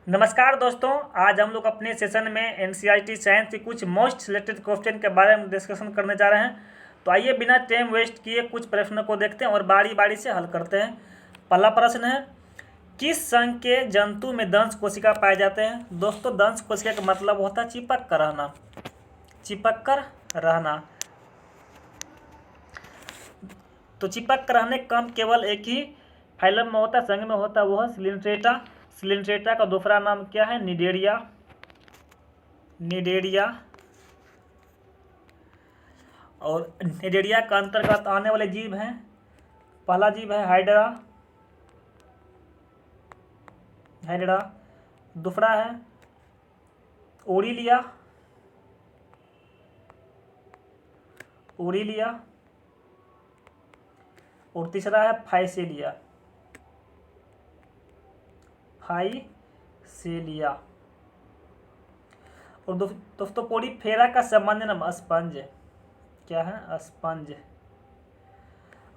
नमस्कार दोस्तों। आज हम लोग अपने सेशन में एनसीईआरटी साइंस के कुछ मोस्ट सिलेक्टेड क्वेश्चन के बारे में डिस्कशन करने जा रहे हैं। तो आइए बिना टाइम वेस्ट किए कुछ प्रश्नों को देखते हैं और बारी बारी से हल करते हैं। पहला प्रश्न है, किस संघ के जंतु में दंश कोशिका पाए जाते हैं। दोस्तों, दंश कोशिका का मतलब होता है चिपक कर रहना, चिपक कर रहना। तो चिपक कर रहने का केवल एक ही फाइलम में होता है, संघ में होता है, वो है सिलिंट्रेटा। सिलिंट्रेटा का दूसरा नाम क्या है? निडेरिया। निडेरिया। और निडेरिया का अंतर्गत आने वाले जीव हैं, पहला जीव है हाइड्रा। हाइड्रा। दूसरा है ओरिलिया। ओरिलिया। और तीसरा है फाइसेलिया। फाइसेलिया। और दोस्तों पोरीफेरा का सामान्य नाम स्पंज। क्या है? स्पंज।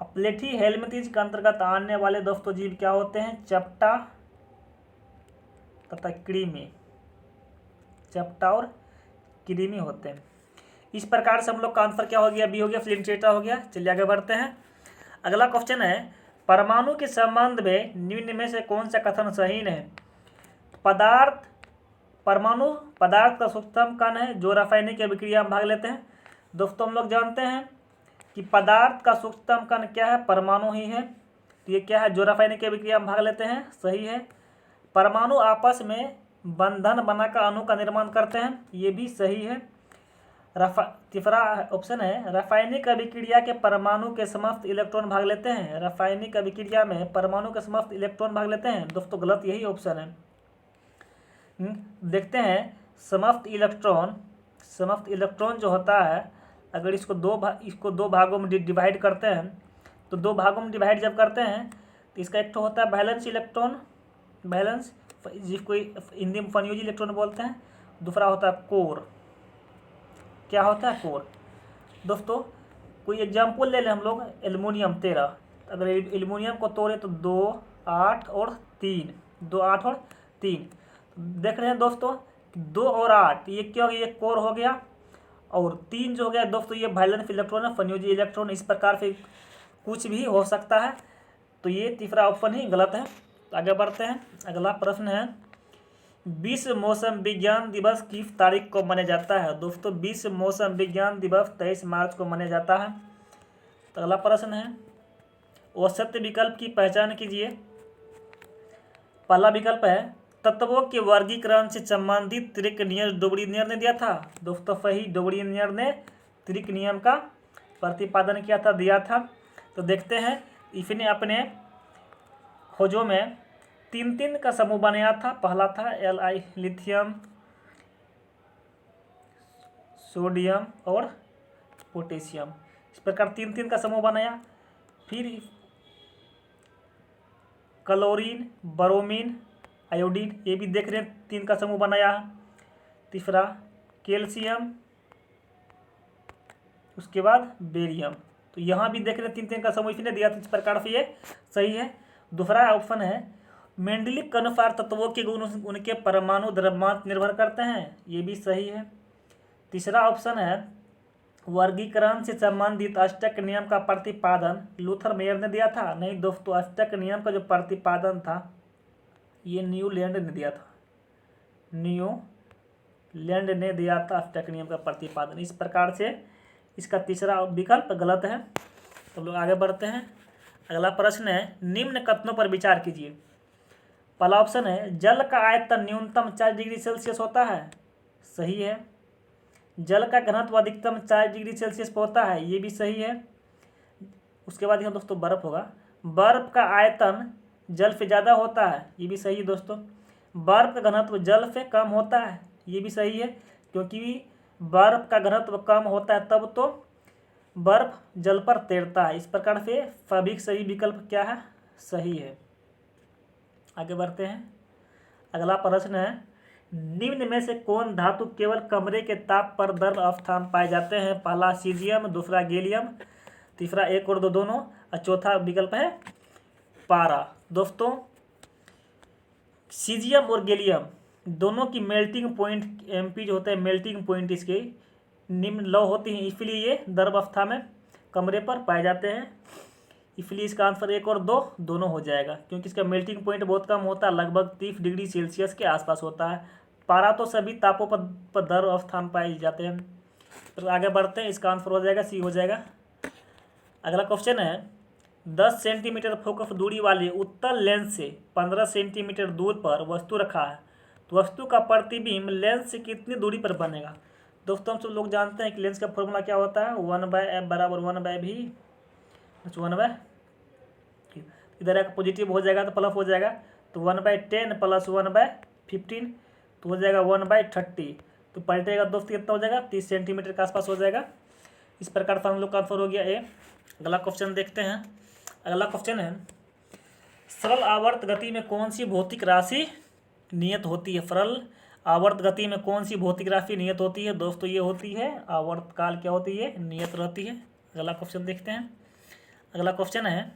अब प्लेठी हेलमिंथीज के अंतर्गत आने वाले दोस्तों जीव क्या होते हैं? चपटा तथा कृमि। चपटा और कृमि होते हैं। इस प्रकार से हम लोग का आंसर क्या हो गया? बी हो गया, सिलिंट्रेटा हो गया। चलिए आगे बढ़ते हैं। अगला क्वेश्चन है, परमाणु के संबंध में निम्न में से कौन सा कथन सही है? परमाणु पदार्थ का सूक्ष्मतम कण है जो रासायनिक अभिक्रिया में भाग लेते हैं। दोस्तों हम लोग जानते हैं कि पदार्थ का सूक्ष्मतम कण क्या है? परमाणु ही है। तो ये क्या है? जो रासायनिक अभिक्रिया में भाग लेते हैं। सही है। परमाणु आपस में बंधन बनाकर अणु का निर्माण करते हैं। ये भी सही है। तीसरा ऑप्शन है, रासायनिक अभिक्रिया के परमाणु के समस्त इलेक्ट्रॉन भाग लेते हैं। रासायनिक अभिक्रिया में परमाणु के समस्त इलेक्ट्रॉन भाग लेते हैं। दोस्तों गलत यही ऑप्शन है। देखते हैं, समस्त इलेक्ट्रॉन जो होता है, अगर इसको दो भागों में डिवाइड करते हैं, तो दो भागों में डिवाइड जब करते हैं तो इसका एक तो होता है वैलेंस इलेक्ट्रॉन, वैलेंस, जिसको हिंदी में फन्यूजी इलेक्ट्रॉन बोलते हैं। दूसरा होता है कोर। क्या होता है? कोर। दोस्तों कोई एग्जाम्पल ले लें हम लोग, एल्युमिनियम 13। अगर एल्युमिनियम को तोड़े तो 2, 8 और 3, 2, 8 और 3। देख रहे हैं दोस्तों, 2 और 8 ये क्या हो गया? ये कोर हो गया। और 3 जो हो गया दोस्तों, ये वैलेंस इलेक्ट्रॉन है, फन्यूजी इलेक्ट्रॉन। इस प्रकार से कुछ भी हो सकता है। तो ये तीसरा ऑप्शन ही गलत है। आगे बढ़ते हैं। अगला प्रश्न है, विश्व मौसम विज्ञान दिवस किस तारीख को मनाया जाता है? दोस्तों विश्व मौसम विज्ञान दिवस 23 मार्च को मनाया जाता है। तो अगला प्रश्न है, औसत विकल्प की पहचान कीजिए। पहला विकल्प है, तत्वों के वर्गीकरण से संबंधित त्रिक नियम डोबरीनियर ने दिया था। दोस्तों सही, डोबरीनियर ने त्रिक नियम का प्रतिपादन किया था, दिया था। तो देखते हैं, इसने अपने खोजों में 3 का समूह बनाया था। पहला था Li, लिथियम, सोडियम और पोटेशियम। इस प्रकार 3 का समूह बनाया। फिर क्लोरीन, ब्रोमीन, आयोडीन, ये भी देख रहे हैं 3 का समूह बनाया। तीसरा कैल्शियम, उसके बाद बेरियम। तो यहाँ भी देख रहे हैं 3 का समूह इसने दिया था। इस प्रकार से ये सही है। दूसरा ऑप्शन है, मेंडलीव के अनुसार तत्वों के गुण उनके परमाणु द्रव्यमान निर्भर करते हैं। ये भी सही है। तीसरा ऑप्शन है, वर्गीकरण से संबंधित अष्टक नियम का प्रतिपादन लूथर मेयर ने दिया था। नहीं दोस्तों, अष्टक नियम का जो प्रतिपादन था ये न्यूलैंड ने दिया था। न्यूलैंड ने दिया था अष्टक नियम का प्रतिपादन। इस प्रकार से इसका तीसरा विकल्प गलत है। तो लोग आगे बढ़ते हैं। अगला प्रश्न है, निम्न कथनों पर विचार कीजिए। पहला ऑप्शन है, जल का आयतन न्यूनतम 4 डिग्री सेल्सियस होता है। सही है। जल का घनत्व अधिकतम 4 डिग्री सेल्सियस पर होता है। ये भी सही है। उसके बाद यहाँ दोस्तों बर्फ होगा। बर्फ का आयतन जल से ज़्यादा होता है। ये भी सही है दोस्तों। बर्फ का घनत्व जल से कम होता है। ये भी सही है, क्योंकि बर्फ का घनत्व कम होता है तब तो बर्फ जल पर तैरता है। इस प्रकार से सभी सही विकल्प क्या है? सही है। आगे बढ़ते हैं। अगला प्रश्न है, निम्न में से कौन धातु केवल कमरे के ताप पर द्रव अवस्था पाए जाते हैं? पहला सीजियम, दूसरा गैलियम, तीसरा एक और दो दोनों, और चौथा विकल्प है पारा। दोस्तों सीजियम और गैलियम दोनों की मेल्टिंग पॉइंट एमपी जो होता है मेल्टिंग पॉइंट इसके निम्न लौ होती हैं, इसलिए ये द्रव अवस्था में कमरे पर पाए जाते हैं। इसलिए इसका आंसर 1 और 2 दोनों हो जाएगा, क्योंकि इसका मेल्टिंग पॉइंट बहुत कम होता है, लगभग 30 डिग्री सेल्सियस के आसपास होता है। पारा तो सभी तापों पर द्रव अवस्था में पाए जाते हैं। तो आगे बढ़ते हैं, इसका आंसर हो जाएगा सी हो जाएगा। अगला क्वेश्चन है 10 सेंटीमीटर फोकस दूरी वाले उत्तल लेंस से 15 सेंटीमीटर दूर पर वस्तु रखा है, तो वस्तु का प्रतिबिंब लेंस से कितनी दूरी पर बनेगा। दोस्तों हम सब लोग जानते हैं कि लेंस का फॉर्मूला क्या होता है, 1/f बराबर 1/v 1/, इधर एक पॉजिटिव हो जाएगा तो प्लस हो जाएगा, तो 1/10 प्लस 1/15 तो हो जाएगा 1/30, तो पलटेगा दोस्तों कितना हो जाएगा 30 सेंटीमीटर के आसपास हो जाएगा। इस प्रकार से हम लोग का आंसर हो गया ए। अगला क्वेश्चन देखते हैं। अगला क्वेश्चन है सरल आवर्त गति में कौन सी भौतिक राशि नियत होती है। सरल आवर्त गति में कौन सी भौतिक राशि नियत होती है। दोस्तों ये होती है आवर्तकाल क्या होती है, नियत रहती है। अगला क्वेश्चन देखते हैं। अगला क्वेश्चन है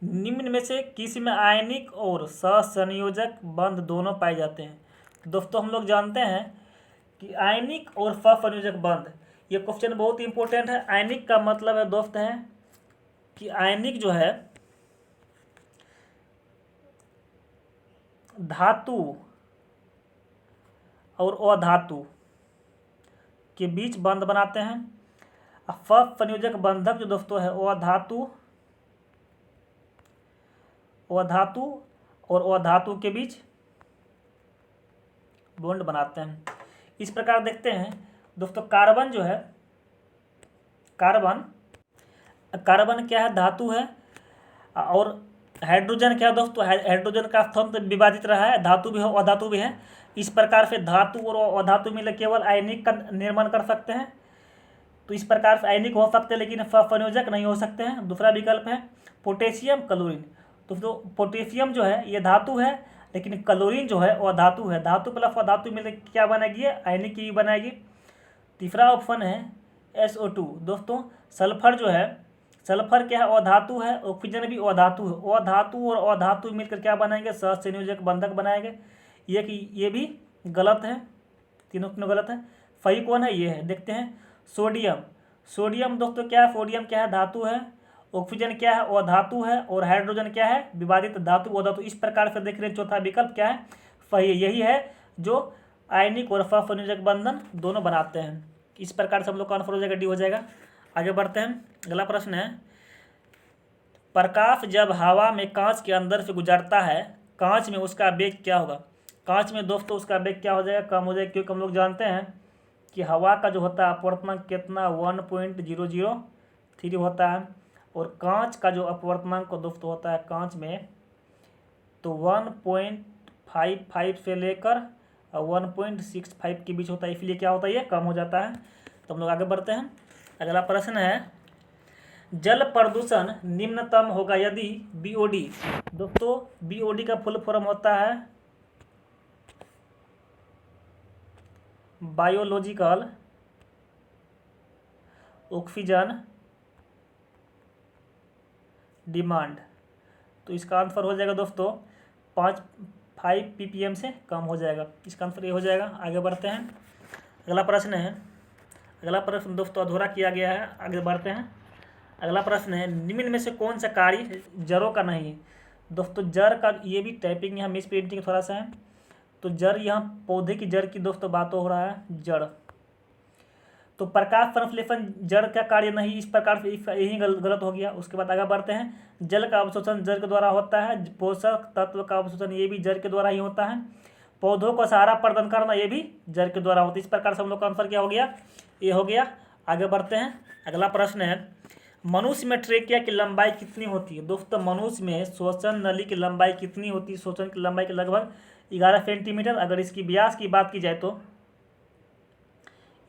निम्न में से किस में आयनिक और सहसंयोजक बंध दोनों पाए जाते हैं। दोस्तों हम लोग जानते हैं कि आयनिक और सहसंयोजक बंध, ये क्वेश्चन बहुत इंपॉर्टेंट है। आयनिक का मतलब है दोस्त है कि आयनिक जो है धातु और अधातु के बीच बंध बनाते हैं। सहसंयोजक बंधक जो दोस्तों है अधातु और अधातु के बीच बॉन्ड बनाते हैं। इस प्रकार देखते हैं दोस्तों, कार्बन जो है कार्बन क्या है, धातु है, और हाइड्रोजन क्या है दोस्तों, हाइड्रोजन का स्थान तो विभाजित रहा है, धातु भी है अधातु भी है। इस प्रकार से धातु और अधातु मिलकर केवल आयनिक का निर्माण कर सकते हैं। तो इस प्रकार से आयनिक हो सकते हैं लेकिन सहसंयोजक नहीं हो सकते हैं। दूसरा विकल्प है पोटेशियम क्लोरीन। तो पोटेशियम जो है ये धातु है, लेकिन क्लोरीन जो है अधातु है। धातु प्लस अधातु मिलकर क्या बनेगी, आयनिक की बनेगी। तीसरा ऑप्शन है SO2। दोस्तों सल्फर जो है, सल्फर क्या है अधातु है, ऑक्सीजन भी अधातु है। अधातु और अधातु मिलकर क्या बनाएंगे, सहसंयोजक बंधक बनाएंगे। ये भी गलत है, तीनों गलत है। सही कौन है, ये है। देखते हैं सोडियम दोस्तों क्या है, सोडियम क्या है, धातु है। ऑक्सीजन क्या है, अधातु है। और हाइड्रोजन क्या है, विभाजित धातु अधातु। इस प्रकार से देख रहे हैं चौथा विकल्प क्या है, सही है। यही है जो आयनिक और सहसंयोजक बंधन दोनों बनाते हैं। इस प्रकार से हम लोग का आंसर हो जाएगा डी हो जाएगा। आगे बढ़ते हैं। अगला प्रश्न है प्रकाश जब हवा में कांच के अंदर से गुजरता है, कांच में उसका वेग क्या होगा। कांच में दोस्तों उसका वेग क्या हो जाएगा, कम हो जाएगा, क्योंकि हम लोग जानते हैं कि हवा का जो होता है अपवर्तनांक कितना 1.003 होता है, और कांच का जो अपवर्तनांक दोस्तों होता है कांच में तो 1.55 से लेकर 1.65 के बीच होता है, इसलिए क्या होता है ये कम हो जाता है। तो हम लोग आगे बढ़ते हैं। अगला प्रश्न है जल प्रदूषण निम्नतम होगा यदि BOD। दोस्तों BOD का फुल फॉर्म होता है बायोलॉजिकल ऑक्सीजन डिमांड। तो इसका आंसर हो जाएगा दोस्तों 5 ppm से कम हो जाएगा। इसका आंसर ये हो जाएगा। आगे बढ़ते हैं। अगला प्रश्न है, अगला प्रश्न दोस्तों अधूरा किया गया है, आगे बढ़ते हैं। अगला प्रश्न है निम्न में से कौन सा कार्य जड़ों का नहीं है। दोस्तों जड़ का, ये भी टाइपिंग यहाँ मिस प्रिंटिंग थोड़ा सा है, तो जड़ यहाँ पौधे की जड़ की दोस्तों बात हो रहा है, जड़। तो प्रकाश संश्लेषण जड़ का कार्य नहीं, इस प्रकार से यही गलत हो गया। उसके बाद आगे बढ़ते हैं। जल का अवशोषण जड़ के द्वारा होता है, पोषक तत्व का अवशोषण ये भी जड़ के द्वारा ही होता है, पौधों को सहारा प्रदान करना ये भी जड़ के द्वारा होता है। इस प्रकार से हम लोग का आंसर क्या हो गया, ये हो गया। आगे बढ़ते हैं। अगला प्रश्न है मनुष्य में ट्रेकिया की लंबाई कितनी होती है। दोस्तों मनुष्य में श्वसन नली की लंबाई कितनी होती है, श्वसन की लंबाई के लगभग 11 सेंटीमीटर। अगर इसकी व्यास की बात की जाए तो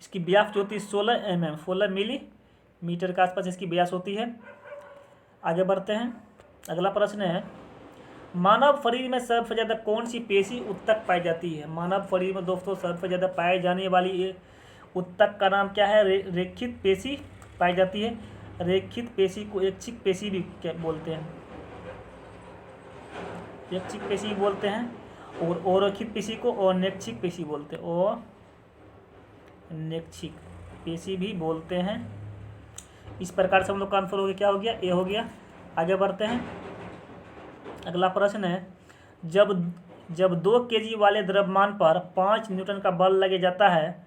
इसकी व्यास जो होती है 16 mm 16 मिलीमीटर के आसपास इसकी व्यास होती है। आगे बढ़ते हैं। अगला प्रश्न है मानव शरीर में सबसे ज़्यादा कौन सी पेशी उत्तक पाई जाती है। मानव शरीर में दोस्तों सबसे ज़्यादा पाए जाने वाली ये उत्तक का नाम क्या है, रेखित पेशी पाई जाती है। रेखित पेशी को ऐच्छिक पेशी भी क्या बोलते हैं। ऐच्छिक पेशी बोलते हैं, और अरैखिक पेशी को अनैच्छिक पेशी बोलते हैं, अनैच्छिक पेशी भी बोलते हैं। इस प्रकार से हम लोग का आंसर हो गया, क्या हो गया, ए हो गया। आगे बढ़ते हैं। अगला प्रश्न है, जब 2 kg वाले द्रव्यमान पर 5 न्यूटन का बल लगे जाता है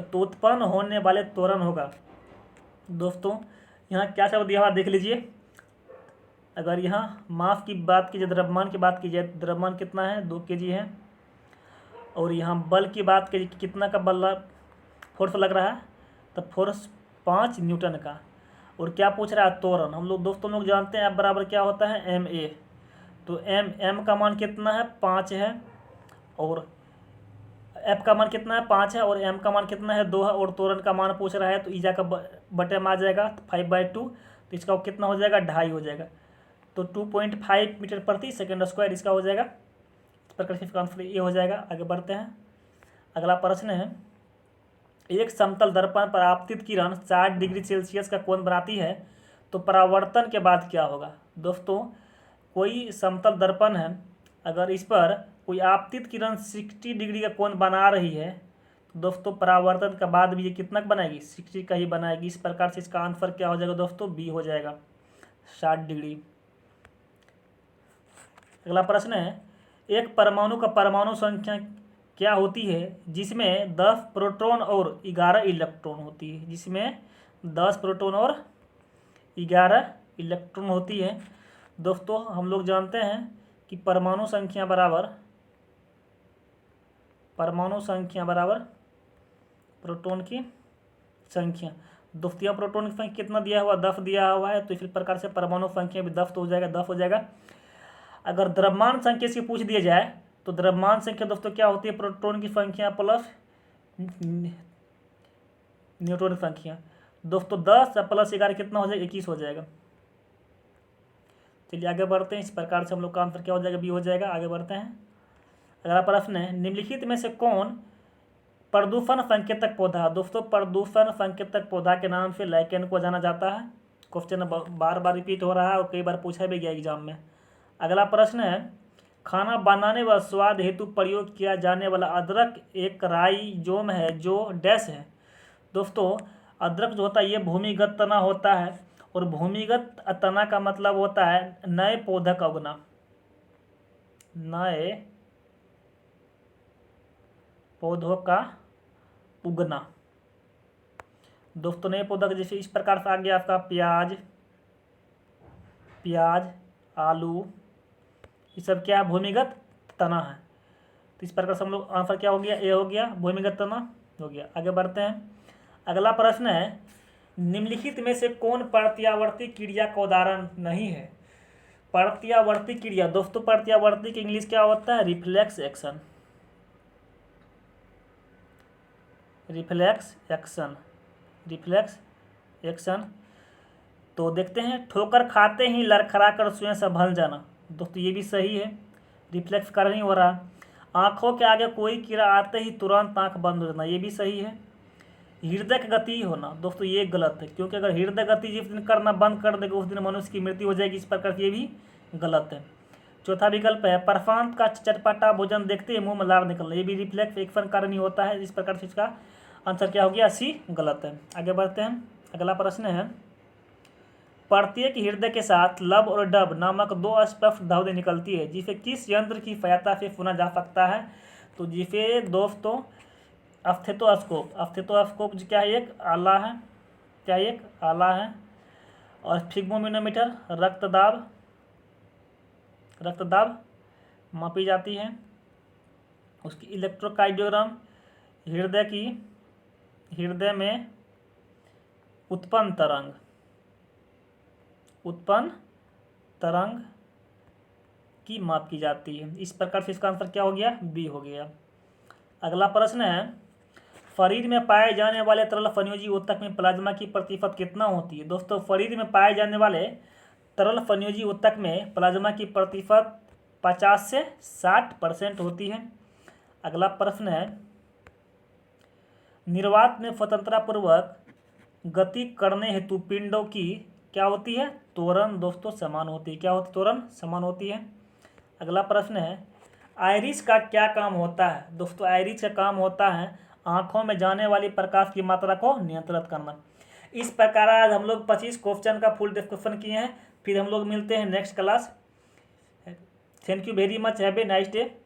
तो उत्पन्न होने वाले त्वरण होगा। दोस्तों यहाँ क्या शब्द दिया हुआ देख लीजिए। अगर यहाँ मास की बात की जाए, द्रव्यमान की बात की जाए, द्रव्यमान कितना है, 2 kg है, और यहाँ बल की बात की कितना का बल फोर्स लग रहा है, तो फोर्स 5 न्यूटन का। और क्या पूछ रहा है, त्वरण। हम लोग दोस्तों लोग जानते हैं F बराबर क्या होता है, ma। तो m का मान कितना है, 5 है, और F का मान कितना है, 5 है, और m का मान कितना है, 2 है, और त्वरण का मान पूछ रहा है, तो ईजा का बटे में आ जाएगा 5/2, तो इसका कितना हो जाएगा, 2.5 हो जाएगा। तो 2.5 मीटर प्रति सेकेंड स्क्वायर इसका हो जाएगा। इस प्रकार से इसका आंसर ये हो जाएगा। आगे बढ़ते हैं। अगला प्रश्न है, एक समतल दर्पण पर आपतित किरण 60 डिग्री सेल्सियस का कोण बनाती है, तो परावर्तन के बाद क्या होगा। दोस्तों कोई समतल दर्पण है, अगर इस पर कोई आपतित किरण 60 डिग्री का कोण बना रही है, तो दोस्तों परावर्तन के बाद भी ये कितना बनाएगी, 60 का ही बनाएगी। इस प्रकार से इसका आंसर क्या हो जाएगा दोस्तों, बी हो जाएगा, 60 डिग्री। अगला प्रश्न है, एक परमाणु का परमाणु संख्या क्या होती है जिसमें 10 प्रोटॉन और 11 इलेक्ट्रॉन होती है, जिसमें 10 प्रोटॉन और 11 इलेक्ट्रॉन होती है। दोस्तों हम लोग जानते हैं कि परमाणु संख्या बराबर प्रोटॉन की संख्या। दोस्तों यहाँ प्रोटॉन की संख्या कितना दिया हुआ, 10 दिया हुआ है, तो इसी प्रकार से परमाणु संख्या भी 10 तो हो जाएगा, 10 हो जाएगा। अगर द्रव्यमान संख्या से पूछ दिया जाए, तो द्रव्यमान संख्या दोस्तों क्या होती है, प्रोटॉन की संख्या प्लस न्यूट्रॉन की संख्या। दोस्तों 10 प्लस 11 कितना हो जाएगा, 21 हो जाएगा। चलिए आगे बढ़ते हैं। इस प्रकार से हम लोग का आंसर क्या हो जाएगा, बी हो जाएगा। आगे बढ़ते हैं। अगला प्रश्न है, निम्नलिखित में से कौन प्रदूषण संकेतक पौधा। दोस्तों प्रदूषण संकेतक पौधा के नाम से लाइकेन को जाना जाता है। क्वेश्चन बार बार रिपीट हो रहा है और कई बार पूछा भी गया एग्जाम में। अगला प्रश्न है, खाना बनाने व स्वाद हेतु प्रयोग किया जाने वाला अदरक एक राइजोम है जो डैश है। दोस्तों अदरक जो होता है ये भूमिगत तना होता है, और भूमिगत तना का मतलब होता है नए पौधे का उगना, नए पौधों का उगना। दोस्तों नए पौधा का जैसे इस प्रकार से आ गया आपका प्याज, आलू, ये सब क्या है, भूमिगत तना है। तो इस प्रकार से हम लोग आंसर क्या हो गया, ए हो गया, भूमिगत तना हो गया। आगे बढ़ते हैं। अगला प्रश्न है, निम्नलिखित में से कौन प्रत्यावर्ती क्रिया का उदाहरण नहीं है। प्रत्यावर्ती क्रिया, दोस्तों प्रत्यावर्ती की इंग्लिश क्या होता है, रिफ्लेक्स एक्शन। तो देखते हैं, ठोकर खाते ही लड़खड़ा कर स्वयं संभल जाना। दोस्तों ये भी सही है, रिफ्लेक्स कारण ही हो रहा। आंखों के आगे कोई कीड़ा आते ही तुरंत आंख बंद हो जाना, ये भी सही है। हृदय की गति होना, दोस्तों ये गलत है, क्योंकि अगर हृदय गति जिस दिन करना बंद कर देगा उस दिन मनुष्य की मृत्यु हो जाएगी। इस प्रकार से ये भी गलत है। चौथा विकल्प है, परफांत का चटपटा भोजन देखते ही मुंह में लार निकलना, ये भी रिफ्लेक्स एक्शन कारण ही होता है। इस प्रकार से इसका आंसर क्या हो गया, सी गलत है। आगे बढ़ते हैं। अगला प्रश्न है, प्रत्येक हृदय के साथ लब और डब नामक 2 अस्पष्ट धावदें निकलती है, जिसे किस यंत्र की सहायता से सुना जा सकता है। तो जिसे दोस्तों स्टेथोस्कोप क्या है, एक आला है। और स्फिग्मोमीटर रक्तदाब मापी जाती है। उसकी इलेक्ट्रोकार्डियोग्राम हृदय में उत्पन्न तरंग की माप की जाती है। इस प्रकार से इसका आंसर क्या हो गया, बी हो गया। अगला प्रश्न है, शरीर में पाए जाने वाले तरल संयोजी ऊतक में प्लाज्मा की प्रतिशत कितना होती है। दोस्तों शरीर में पाए जाने वाले तरल संयोजी ऊतक में प्लाज्मा की प्रतिशत 50 से 60% होती है। अगला प्रश्न है, निर्वात में स्वतंत्रतापूर्वक गति करने हेतु पिंडों की क्या होती है, त्वरण दोस्तों समान होती है। क्या होती है, त्वरण समान होती है। अगला प्रश्न है, आइरिस का क्या काम होता है? दोस्तों आइरिस का काम होता है आंखों में जाने वाली प्रकाश की मात्रा को नियंत्रित करना। इस प्रकार आज हम लोग 25 क्वेश्चन का फुल डिस्कशन किए हैं। फिर हम लोग मिलते हैं next class. Thank you very much, have a nice day.